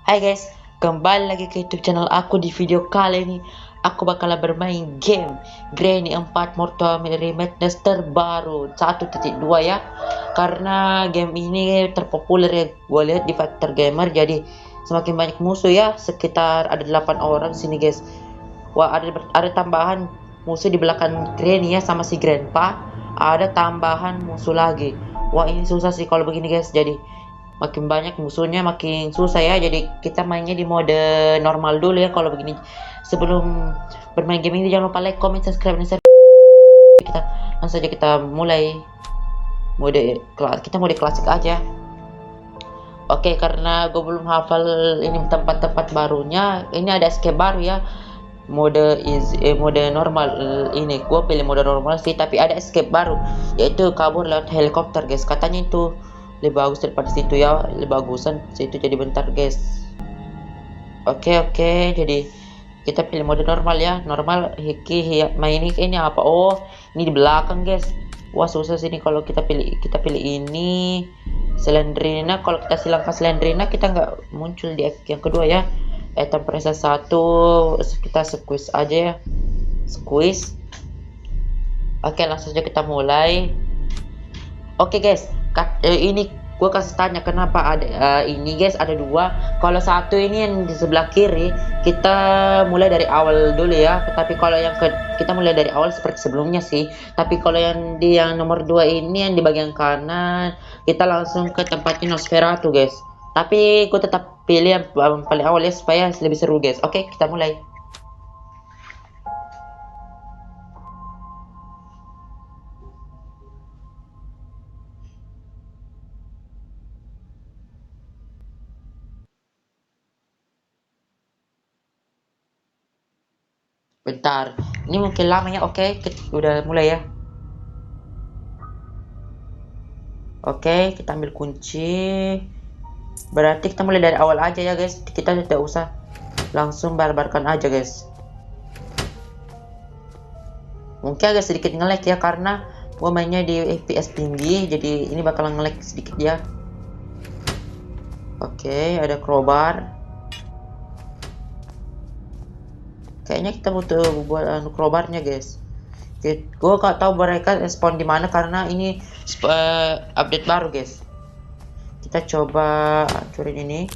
Hai guys, kembali lagi ke YouTube channel aku. Di video kali ini aku bakalan bermain game Granny 4 Mortal Mirror Madness terbaru 1.2 ya. Karena game ini terpopuler ya, gue lihat di Factor Gamer, jadi semakin banyak musuh ya. Sekitar ada 8 orang sini guys. Wah, ada tambahan musuh di belakang Granny ya, sama si Grandpa. Ada tambahan musuh lagi. Wah, ini susah sih kalau begini guys. Jadi makin banyak musuhnya makin susah ya. Jadi kita mainnya di mode normal dulu ya kalau begini. Sebelum bermain game ini jangan lupa like, comment, subscribe, dan share. Kita langsung saja kita mulai mode klasik aja. Oke, karena gue belum hafal ini tempat-tempat barunya. Ini ada escape baru ya. Mode normal. Ini gue pilih mode normal sih, tapi ada escape baru, yaitu kabur lewat helikopter guys. Katanya itu lebih bagus daripada situ ya, lebih bagusan situ. Jadi bentar guys. Oke, jadi kita pilih mode normal ya. Normal main ini apa? Oh, ini di belakang guys. Wah, susah sini kalau kita pilih ini Slendrina. Kalau kita silangkan Slendrina, kita nggak muncul di yang kedua ya. Item presa 1 kita squeeze aja ya. Squeeze. Oke, langsung saja kita mulai. Oke guys, ini gue kasih tanya kenapa ada ini guys, ada dua. Kalau satu ini yang di sebelah kiri, kita mulai dari awal dulu ya. Tapi kalau yang kita mulai dari awal seperti sebelumnya sih. Tapi kalau yang nomor 2 ini yang di bagian kanan, kita langsung ke tempatnya Nosferatu guys. Tapi gue tetap pilih yang paling awal ya, supaya lebih seru guys. Oke, kita mulai. Bentar, ini mungkin lama ya. Oke, udah mulai ya. Oke, kita ambil kunci. Berarti kita mulai dari awal aja ya guys. Kita tidak usah langsung barbarkan aja guys. Mungkin agak sedikit nge-lag ya, karena gue mainnya di FPS tinggi, jadi ini bakalan nge-lag sedikit ya. Oke, ada crowbar. Kayaknya kita butuh buat crowbarnya guys. Gue gak tahu mereka spawn di mana karena ini update baru guys. Kita coba hancurin ini.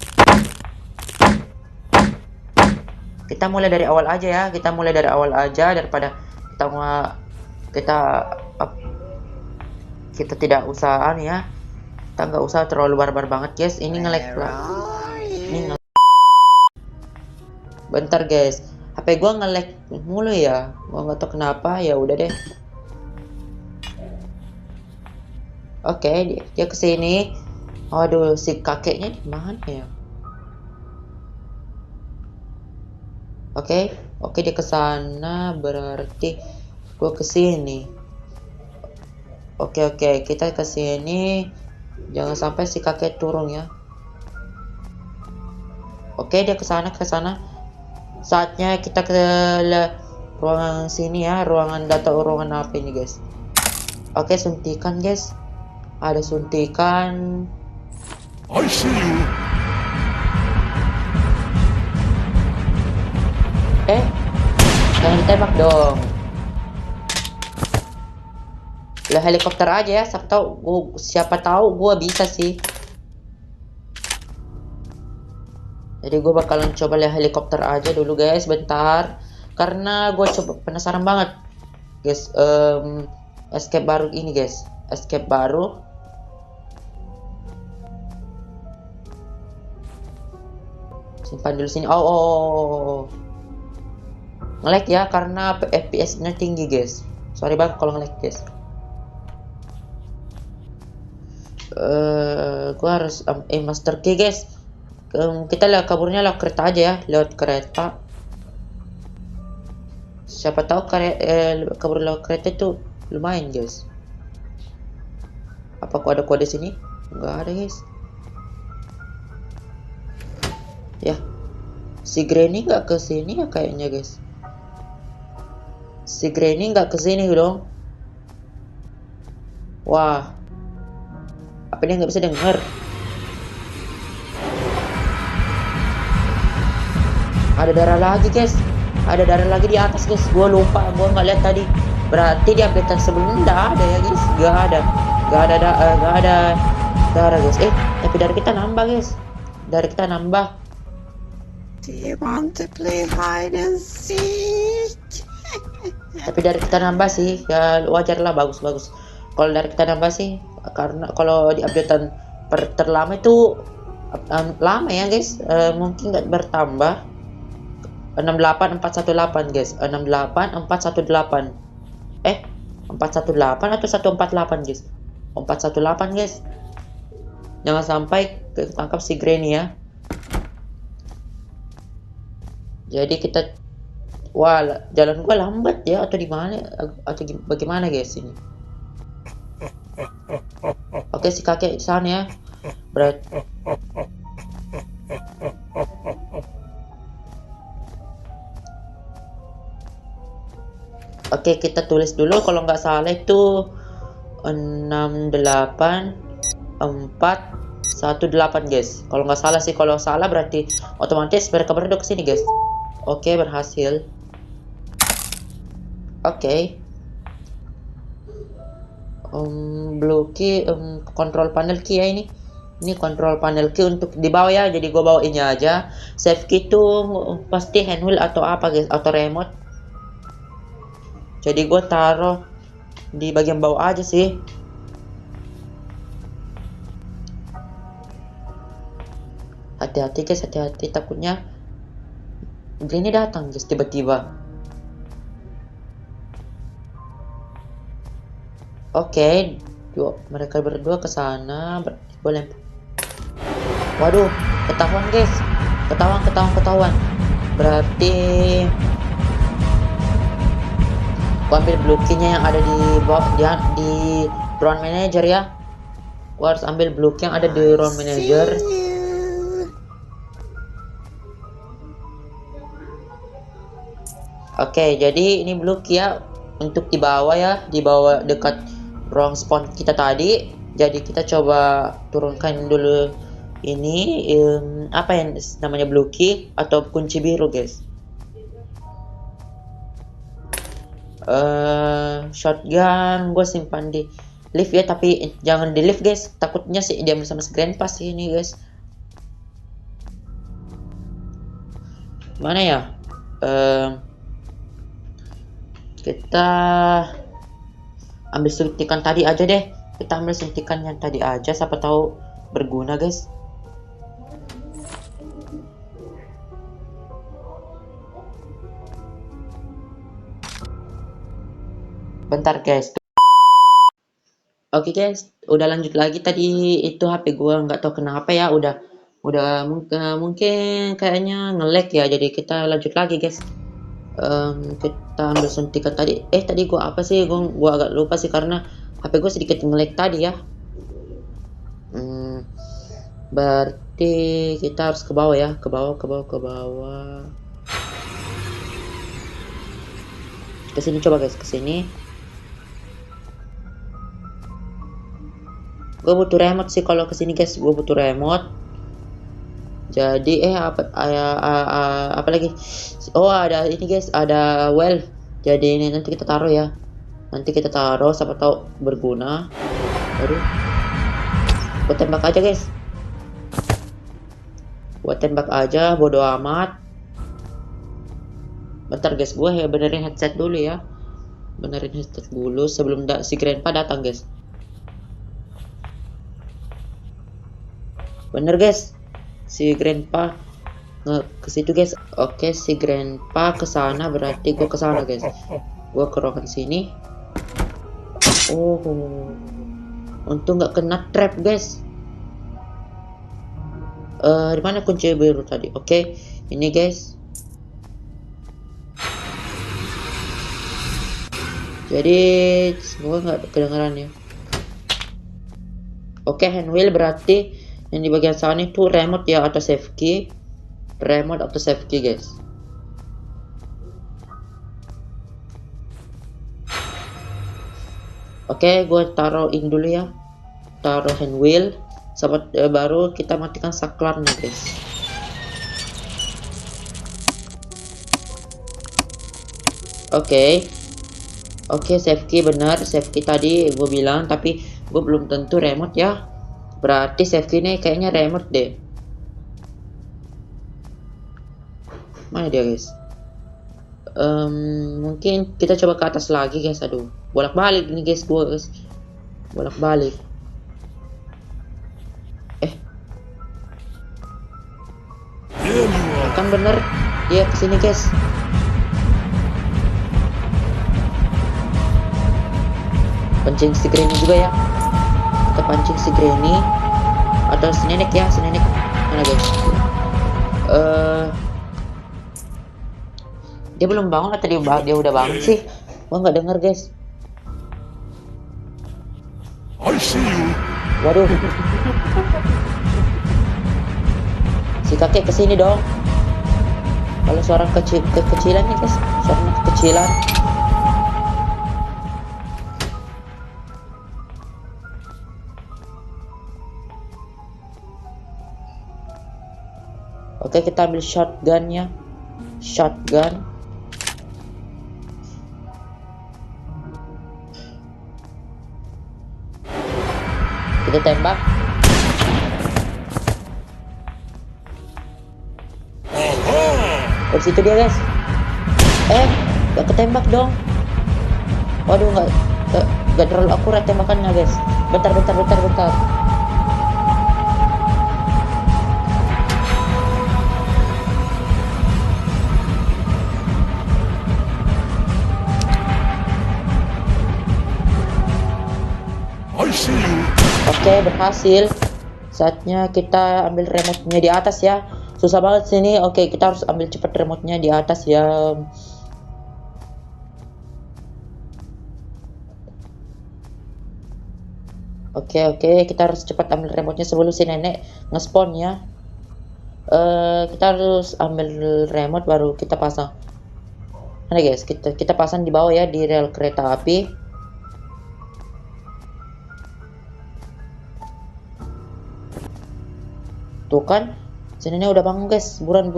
Kita mulai dari awal aja ya. Kita mulai dari awal aja daripada kita tidak usah ya. Kita nggak usah terlalu barbar banget guys. Ini nge-lag lah. Bentar guys. HP gua nge-lag mulu ya. Gua nggak tahu kenapa. Ya udah deh. Oke, dia kesini. Aduh, si kakeknya di mana ya? Oke, dia kesana, berarti gue kesini. Oke, kita kesini. Jangan sampai si kakek turun ya. Oke, dia kesana. Saatnya kita ke ruangan sini ya, ruangan data, ruangan apa ini guys. Oke, suntikan guys. Ada suntikan. I see you. Jangan ditembak dong. Lah, helikopter aja ya. Siapa tahu gua bisa sih. Jadi gue bakalan coba lihat helikopter aja dulu guys, bentar. Karena gue coba penasaran banget guys. Escape baru ini guys. Escape baru. Simpan dulu sini. Oh. Nge-lag ya karena FPS nya tinggi guys. Sorry banget kalau nge-lag guys. Gue harus master key guys. Kita kaburnya lewat kereta aja ya, lewat kereta. Siapa tahu kabur lewat kereta itu lumayan guys. Apa ada kode sini? Enggak ada guys. Ya, si Granny nggak kesini ya kayaknya guys. Si Granny nggak kesini dong. Wah, apa dia nggak bisa denger? Ada darah lagi guys. Ada darah lagi di atas guys. Gua lupa, gua nggak lihat tadi. Berarti di update sebelumnya nggak ada ya guys. Nggak ada. Nggak ada darah guys. Tapi darah kita nambah guys. Darah kita nambah. Do you want to play hide and seek? Tapi dari kita nambah sih, ya wajar lah, bagus. Kalau dari kita nambah sih, karena kalau di updatean terlama itu lama ya guys, mungkin nggak bertambah. 68418 guys, 68418. 418 atau 148 guys? 418 guys. Jangan sampai ketangkap si Granny ya. Jadi kita, wah, jalan gua lambat ya atau di mana atau bagaimana guys ini? Oke, si kakek di sana ya. Oke, kita tulis dulu, kalau nggak salah itu 68418 guys. Kalau nggak salah sih, kalau salah berarti otomatis mereka berdua kesini guys. Oke, berhasil. Oke. Blue key, control panel key ya ini. Ini control panel key untuk di bawah ya. Jadi gue bawa ini aja. Save key itu pasti handwheel atau apa guys, atau remote. Jadi gue taruh di bagian bawah aja sih. Hati-hati guys, hati-hati, takutnya Granny datang guys tiba-tiba. Oke, mereka berdua ke sana. Boleh. Waduh, ketahuan guys. Ketahuan. Berarti gua ambil blue key-nya yang ada di bawah di drone manager ya. Gua harus ambil blue key yang ada di drone manager. Oke, jadi ini blue key ya untuk di bawah ya, di bawah dekat ruang spawn kita tadi. Jadi kita coba turunkan dulu ini apa yang namanya blue key atau kunci biru guys. Shotgun gue simpan di lift ya, tapi jangan di lift guys, takutnya sih dia sama si Grandpa sih ini guys. Mana ya? Kita ambil suntikan tadi aja deh. Kita ambil suntikan yang tadi aja, siapa tahu berguna guys. Bentar guys. Oke guys, udah lanjut lagi. Tadi itu HP gua nggak tahu kenapa ya, udah mungkin kayaknya nge-lag ya. Jadi kita lanjut lagi guys. Kita ambil suntikan tadi. Tadi gua apa sih? Gua agak lupa sih karena HP gua sedikit nge-lag tadi ya. Berarti kita harus ke bawah ya, ke bawah. Ke sini coba guys, ke sini. Gue butuh remote sih kalau ke sini guys, gue butuh remote. Jadi apa lagi? Oh, ada ini guys, ada well. Jadi ini nanti kita taruh ya. Nanti kita taruh, siapa tahu berguna. Aduh. Gue tembak aja guys. Gue tembak aja, bodo amat. Bentar guys, gue benerin headset dulu ya. Benerin headset dulu sebelum si Grandpa datang guys. Bener guys, si Grandpa ke situ guys. Oke, si Grandpa ke sana, berarti gue ke sana guys. Gue ke ruangan sini. Oh, untung nggak kena trap guys. Di mana kunci biru tadi? Oke, ini guys. Jadi semoga nggak kedengeran ya. Oke, handwheel berarti yang di bagian sana itu remote ya atau save key. Remote atau save key guys. Oke, gue taruhin dulu ya. Taruh handwheel. Baru kita matikan saklarnya guys. Oke. Oke, save key benar. Save key tadi gue bilang, tapi gue belum tentu remote ya. Berarti save key ini kayaknya remote deh. Mana dia guys? Mungkin kita coba ke atas lagi guys. Aduh, bolak-balik nih guys, gue guys. Bolak-balik. There you are. Kan bener dia kesini guys. Pancing si Granny juga ya. Kita pancing si Granny atau si nenek ya, si nenek mana guys? Dia belum bangun atau dia udah bangun sih? Gua nggak dengar guys. I see you. Waduh. Si kakek kesini dong. Kalau seorang kekecilan nih guys, seorang kekecilan. Oke, kita ambil shotgunnya. Shotgun. Kita tembak. Oh, situ dia guys. Gak ketembak dong. Waduh, gak terlalu akurat tembakannya guys. Bentar. I see you. Oke, berhasil. Saatnya kita ambil remote-nya di atas ya. Susah banget sini. Oke, kita harus ambil cepat remote-nya di atas ya. Oke, kita harus cepat ambil remote-nya sebelum si nenek nge-spawn ya. Kita harus ambil remote baru kita pasang. Mana guys? Kita pasang di bawah ya, di rel kereta api. Tuh kan, si nenek udah bangun guys. Buruan.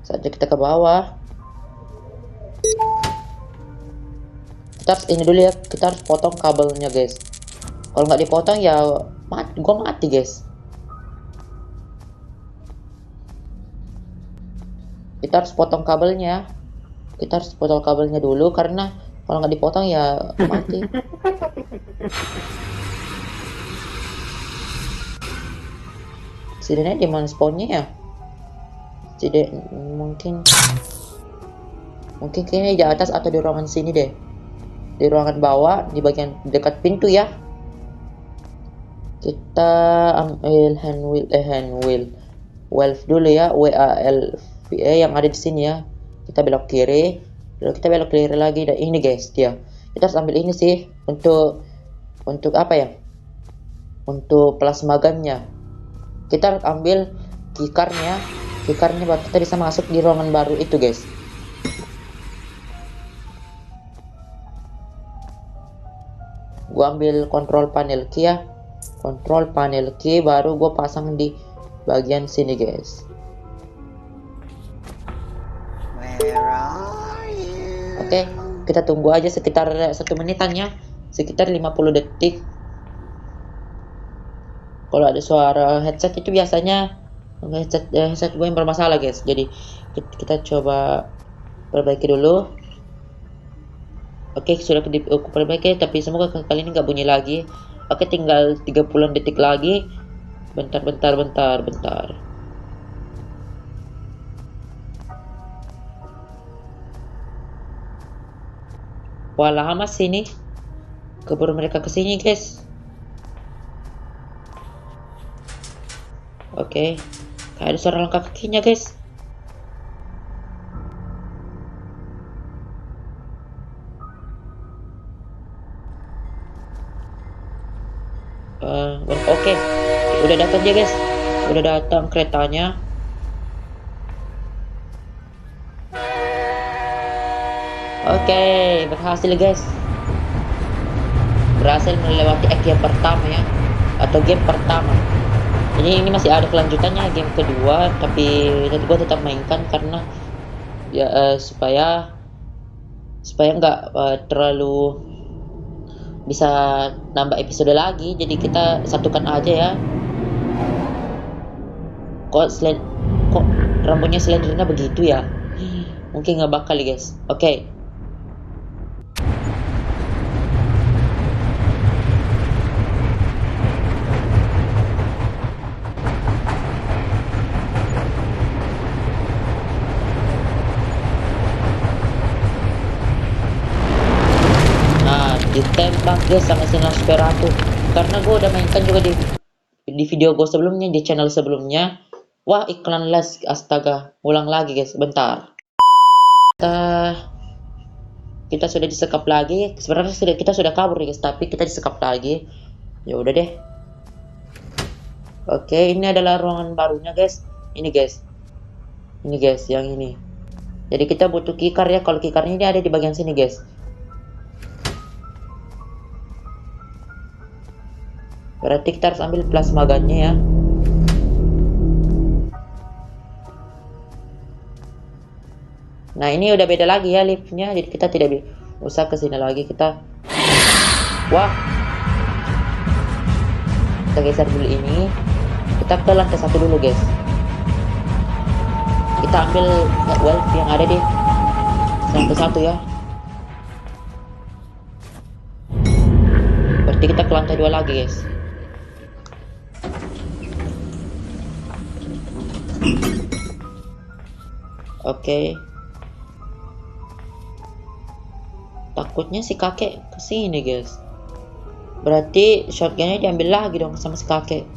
Saatnya kita ke bawah. Kita harus ini dulu ya. Kita harus potong kabelnya guys. Kalau nggak dipotong ya gua mati guys. Kita harus potong kabelnya. Kita harus potong kabelnya dulu karena kalau nggak dipotong ya mati. Si nenek di mana spawnnya ya? Mungkin kayaknya di atas atau di ruangan sini deh. Di ruangan bawah di bagian dekat pintu ya. Kita ambil hand wheel dulu ya, WALVE yang ada di sini ya. Kita belok kiri. Lalu kita belok kiri lagi, dan ini guys dia. Kita harus ambil ini sih untuk apa ya? Untuk plasma gunnya. Kita harus ambil keycardnya baru kita bisa masuk di ruangan baru itu guys. Gua ambil control panel key ya. Control panel key baru gue pasang di bagian sini guys. Where are you? Oke, kita tunggu aja sekitar 1 menitan ya. Sekitar 50 detik. Kalau ada suara headset itu biasanya headset gue yang bermasalah guys. Jadi kita coba perbaiki dulu. Oke, sudah aku perbaiki, tapi semoga kali ini nggak bunyi lagi. Oke, tinggal 30 detik lagi. Bentar. Wah, lama sih ini. Keburu mereka kesini guys. Oke, kayak ada suara langkah kakinya guys. Oke, udah datang dia guys. Udah datang keretanya. Oke, berhasil guys. Berhasil melewati game pertama ya, atau game pertama. Jadi ini masih ada kelanjutannya game kedua, tapi gue tetap mainkan karena ya supaya nggak terlalu bisa nambah episode lagi. Jadi kita satukan aja ya. Kok rambutnya Slendernya begitu ya? Mungkin nggak bakal guys. Oke. Ditembak guys sama si Nosferatu, karena gue udah mainkan juga di video gue sebelumnya, di channel sebelumnya. Wah, iklan les, astaga. Ulang lagi guys, bentar. Kita sudah disekap lagi. Sebenarnya kita sudah kabur guys, tapi kita disekap lagi. Ya udah deh. Oke, ini adalah ruangan barunya guys. Ini guys, yang ini. Jadi kita butuh keycard ya. Kalau keycardnya ini ada di bagian sini guys. Berarti kita harus ambil plasma gunnya ya. Nah, ini udah beda lagi ya liftnya. Jadi kita tidak usah kesini lagi. Wah. Kita geser dulu ini. Kita ke lantai 1 dulu guys. Kita ambil wealth yang ada di lantai 1 ya. Berarti kita ke lantai 2 lagi guys. Oke. Takutnya si kakek kesini guys. Berarti shotgunnya diambil lagi dong sama si kakek.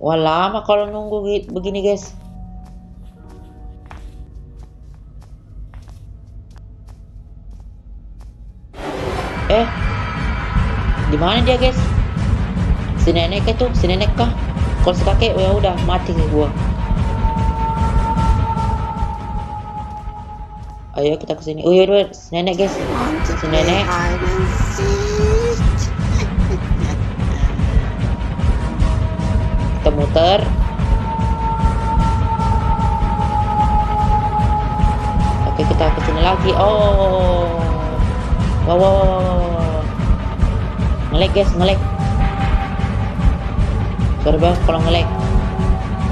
Wah, lama kalau nunggu begini guys. Di mana dia guys? Si nenek itu, si nenek kah? Kalau si kakek ya udah mati nih gua. Ayo kita kesini. Oh iya, si nenek guys. Si nenek. Kita muter. Oke, kita kesini lagi. Oh. Wow. Ngelag guys, ngelag. Sorry banget kalau ngelag.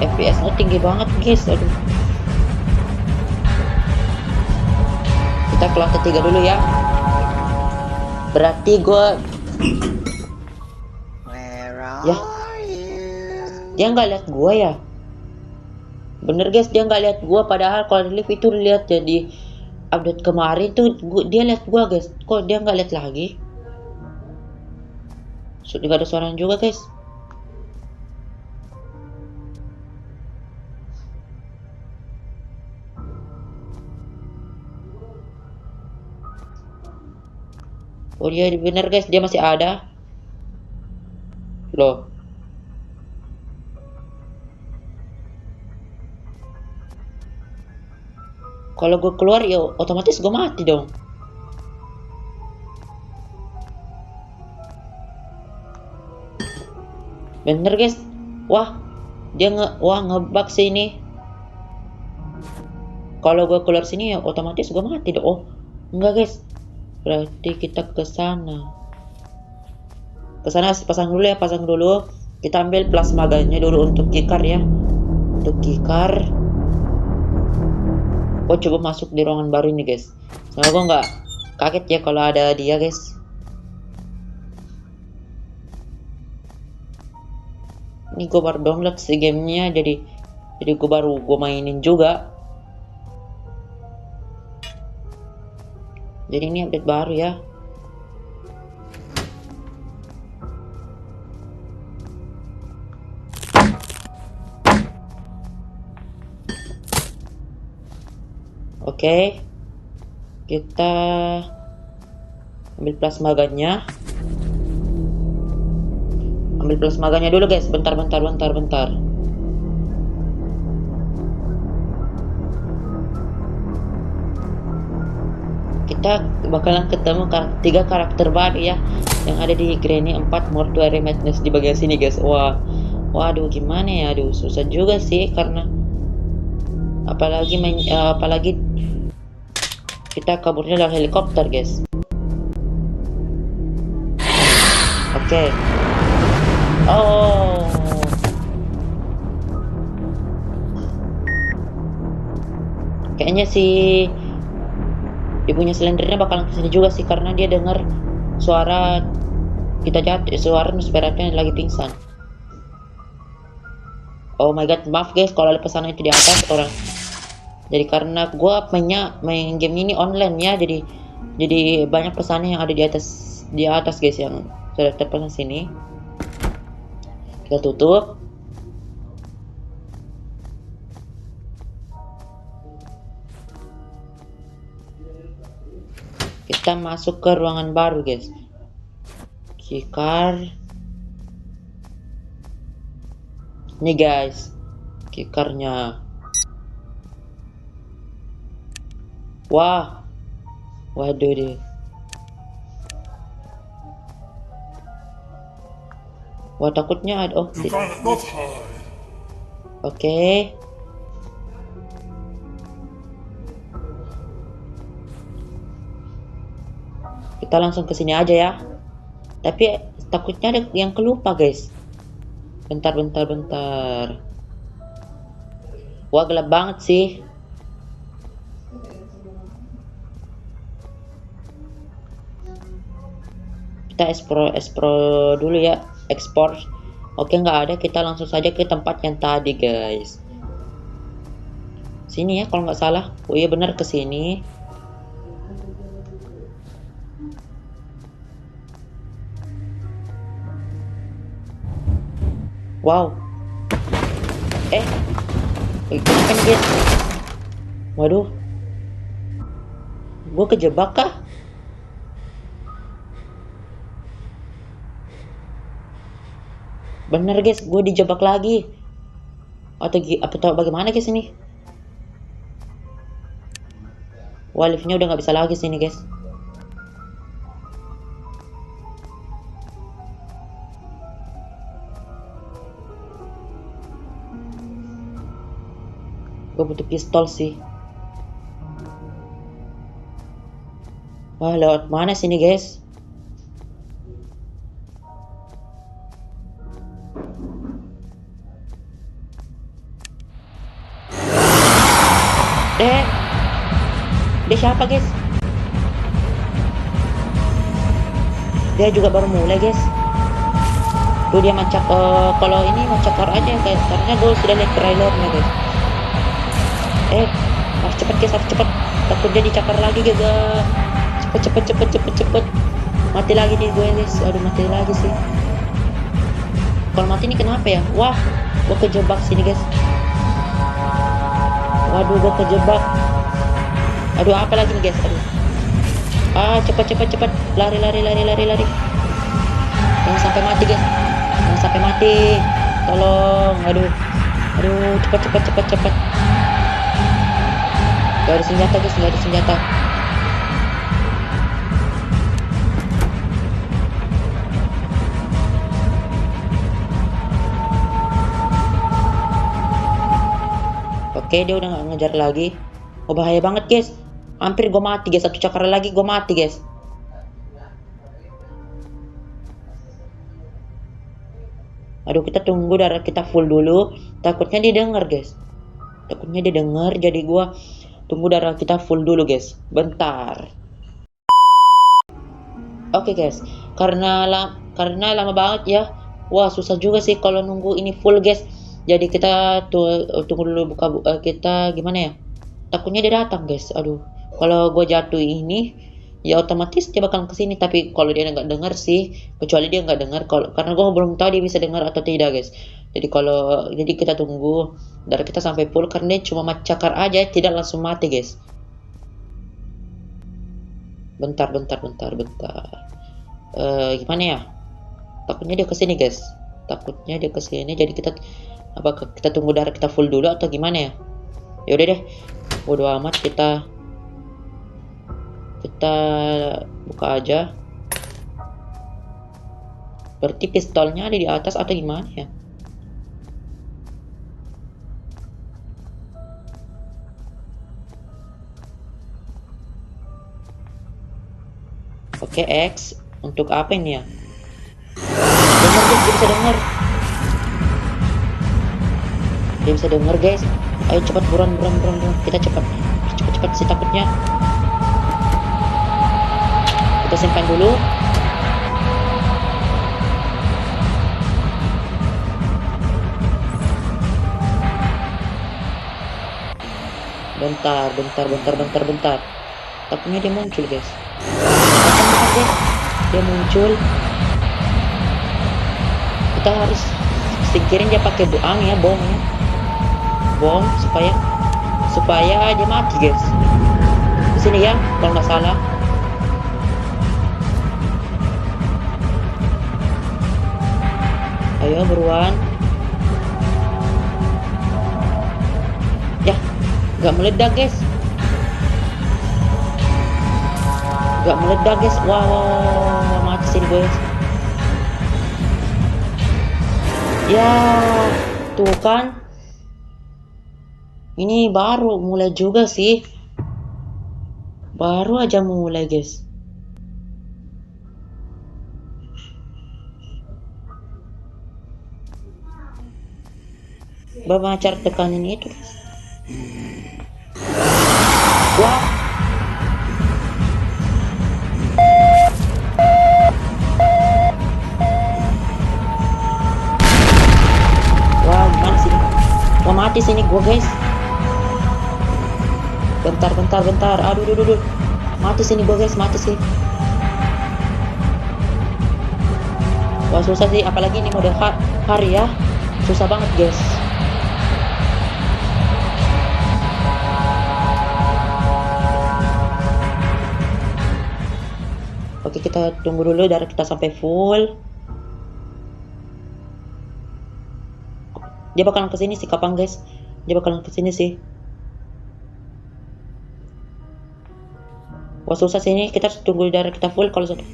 FPS-nya tinggi banget guys. Aduh. Kita ke lantai 3 dulu ya. Berarti gua ya. Dia nggak lihat gua ya. Bener guys, dia nggak lihat gua. Padahal kalau di lift itu lihat, jadi update kemarin tuh dia lihat gua guys. Kok dia nggak lihat lagi? Sudah nggak ada suara juga guys. Oh iya bener guys, dia masih ada. Loh. Kalau gue keluar ya otomatis gue mati dong. Bener guys. Wah, dia ngebug sini. Kalau gue keluar sini ya otomatis gue mati dong. Oh, enggak guys. Berarti kita ke sana. Ke sana pasang dulu ya, pasang dulu. Kita ambil plasma gunnya dulu untuk keycard ya. Untuk keycard. Oh, coba masuk di ruangan baru ini guys. Soalnya gue nggak kaget ya kalau ada dia guys. Ini gue baru download si gamenya, jadi gue baru mainin juga. Jadi ini update baru ya. Oke. Kita ambil plasma gunnya. Ambil plasma gunnya dulu guys. Bentar. kita bakalan ketemu tiga karakter baru ya yang ada di Granny 4 Mortuary Madness di bagian sini guys. Waduh gimana ya, aduh susah juga sih karena apalagi kita kaburnya dari helikopter guys. Oke. Oh, kayaknya si ibunya Slendernya bakalan kesini juga sih karena dia dengar suara kita jatuh, suara Nosferatu yang lagi pingsan. Oh my god, maaf guys kalau ada pesanan itu di atas orang. Jadi karena gua main game ini online ya, jadi banyak pesanan yang ada di atas guys yang sudah terpesan sini. Kita tutup. Kita masuk ke ruangan baru guys. Keycard. Nih guys, keycardnya. Wah, waduh deh. Wah takutnya ada. Oh, You cannot hide. oke. Kita langsung ke sini aja ya. Tapi takutnya ada yang kelupa guys. Bentar. Wah gelap banget sih. Kita explore dulu ya. Ekspor. Oke nggak ada, kita langsung saja ke tempat yang tadi guys. Sini ya kalau nggak salah. Oh iya benar, ke sini. Wow. Kenapa nih guys? Waduh. Gue kejebak kah? Bener guys, gue dijebak lagi. Atau bagaimana guys ini? Wah, liftnya udah nggak bisa lagi sini guys. Gue butuh pistol sih. Wah, lewat mana sini guys? Dia siapa guys? Dia juga baru mulai guys. Tuh dia macak, kalau ini macakar aja guys, karena gue sudah lihat trailernya guys. Harus cepet guys, harus cepet. Takut dia dicakar lagi guys. Cepet. Mati lagi nih gue guys. Aduh mati lagi sih. Kalau mati ini kenapa ya? Wah, gue kejebak sini guys. Waduh, gue kejebak. Aduh, apa lagi nih guys? Aduh. Cepet. Lari. Jangan sampai mati guys. Jangan sampai mati. Tolong. Aduh, cepet. Gak ada senjata guys, gak ada senjata. Oke, dia udah gak ngejar lagi. Oh, bahaya banget guys. Hampir gue mati guys. Satu cakar lagi gue mati guys. Aduh, kita tunggu darah kita full dulu. Takutnya dia denger guys. Jadi gue tunggu darah kita full dulu guys. Bentar. Oke guys. Karena lama banget ya. Wah, susah juga sih kalau nunggu ini full guys. Jadi kita tunggu dulu kita gimana ya? Takutnya dia datang guys. Aduh, kalau gue jatuh ini ya otomatis dia bakal kesini. Tapi kalau dia nggak dengar sih, kecuali dia nggak dengar, karena gue belum tahu dia bisa dengar atau tidak guys. Jadi kita tunggu darah kita sampai full karena dia cuma macakar aja, tidak langsung mati guys. Bentar. Gimana ya? Takutnya dia kesini guys. Jadi kita tunggu darah kita full dulu atau gimana ya? Yaudah deh, bodo amat, kita Kita buka aja. Berarti pistolnya ada di atas atau gimana ya? Oke, X. Untuk apa ini ya? Dengar guys, dia bisa dengar. Dia bisa dengar guys. Ayo cepat, buruan. Kita cepat si takutnya. Kita simpan dulu. Bentar. Takutnya dia muncul guys. Dia muncul. Kita harus singkirin dia pakai bom ya. Bom supaya dia mati guys. Di sini ya, kalau nggak salah. Ayo buruan. Ya, nggak meledak guys. Wah, mati sini guys. Ya, tuh kan. Ini baru mulai juga sih. Baru aja mulai guys. Bapak cara tekanin itu guys. Wah. Mati sini gua guys. Bentar. Aduh. Mati sini gua guys, mati sih. Wah susah sih, apalagi ini mode hari ya. Susah banget guys. Oke, kita tunggu dulu darah kita sampai full. Dia bakalan kesini sih, kapan guys? Dia bakalan kesini sih. Wah susah sih ini, kita harus tunggu darah kita full kalau sudah.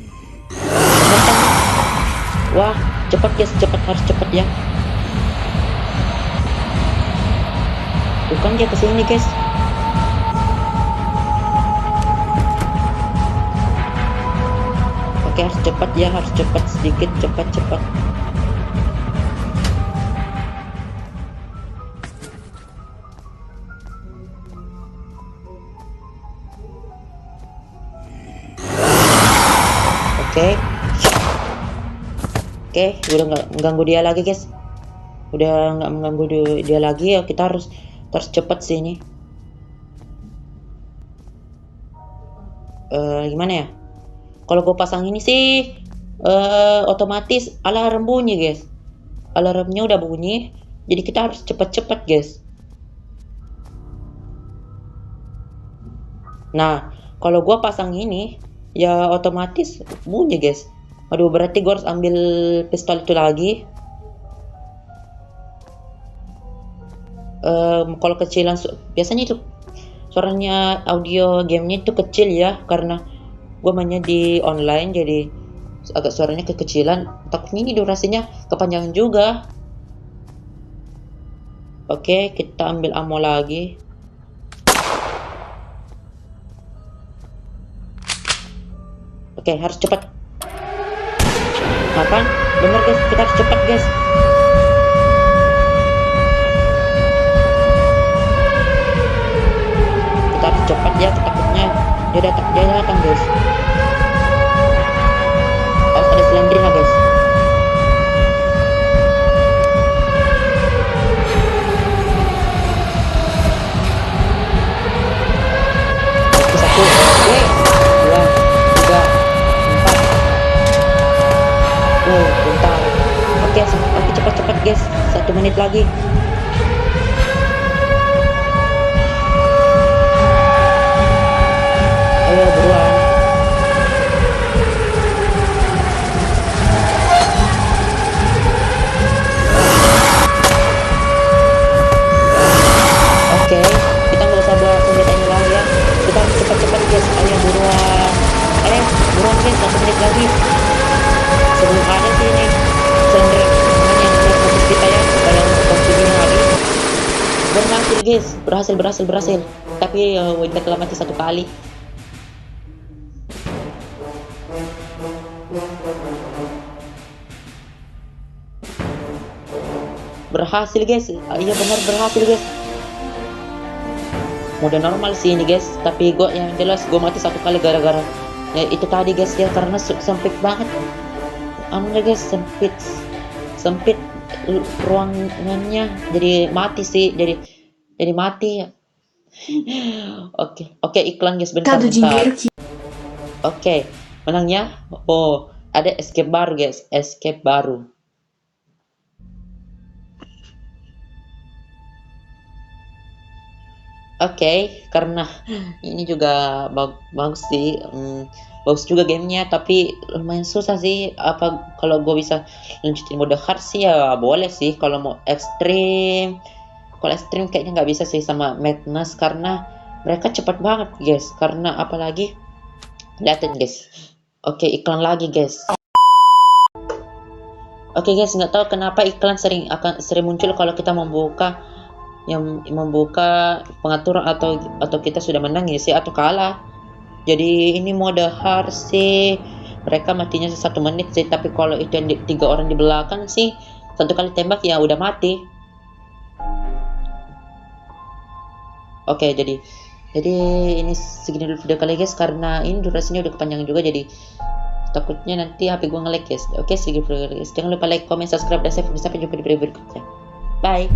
Wah cepat guys, harus cepat ya. Bukan dia kesini guys. Oke harus cepat ya, sedikit cepat. Oke, udah nggak mengganggu dia lagi guys. Udah nggak mengganggu dia lagi ya. Kita harus cepat sih ini. Gimana ya? Kalau gue pasang ini sih otomatis alarm bunyi guys. Alarmnya udah bunyi, jadi kita harus cepat guys. Nah, kalau gue pasang ini ya otomatis bunyi guys. Aduh, berarti gue harus ambil pistol itu lagi. Kalau kecilan biasanya itu suaranya audio gamenya itu kecil ya, karena gue mainnya di online jadi agak suaranya kekecilan. Takutnya ini durasinya kepanjangan juga. Oke, kita ambil ammo lagi. Oke, harus cepat. Kapan? Bener guys, kita harus cepat guys. Kita harus cepat ya, takutnya dia datang guys. Harus ada silindrnya guys. Satu, dua, tiga, empat. Bentar. Oke, cepat guys. 1 menit lagi. Ayo buruan. Oke, kita nggak usah buat senjata ini lagi ya. Kita harus cepat guys. Ayo buruan. guys, 1 menit lagi sebelum ada sih ini sender yang fokus kita ya dalam video hari. Berhasil guys, berhasil. Tapi Winter telah mati 1 kali. Berhasil guys, iya benar berhasil guys. Mode normal sih ini guys, tapi gue yang jelas gue mati 1 kali gara-gara ya itu tadi guys ya, karena sempit banget anunya guys, sempit ruangannya, jadi mati sih, jadi mati ya. Oke, iklan guys, bentar. Oke, menangnya. Oh, ada escape baru guys, escape baru. Oke, karena ini juga bagus sih, bagus juga gamenya, tapi lumayan susah sih. Apa kalau gue bisa lanjutin mode hard sih ya boleh sih. Kalau mau ekstrim, kayaknya nggak bisa sih sama Madness karena mereka cepat banget guys. Karena apalagi liatin guys. Oke, iklan lagi guys. Oke guys, nggak tahu kenapa iklan sering muncul kalau kita membuka pengaturan atau kita sudah menang ya sih atau kalah. Jadi ini mode hard sih, mereka matinya 1 menit sih, tapi kalau itu yang 3 orang di belakang sih 1 kali tembak ya udah mati. Oke, jadi ini segini dulu video kali guys, karena ini durasinya udah kepanjangan juga, jadi takutnya nanti HP gue nge-lag guys. Oke, segini video kali guys, jangan lupa like, comment, subscribe, dan save. Sampai jumpa di video berikutnya. Bye.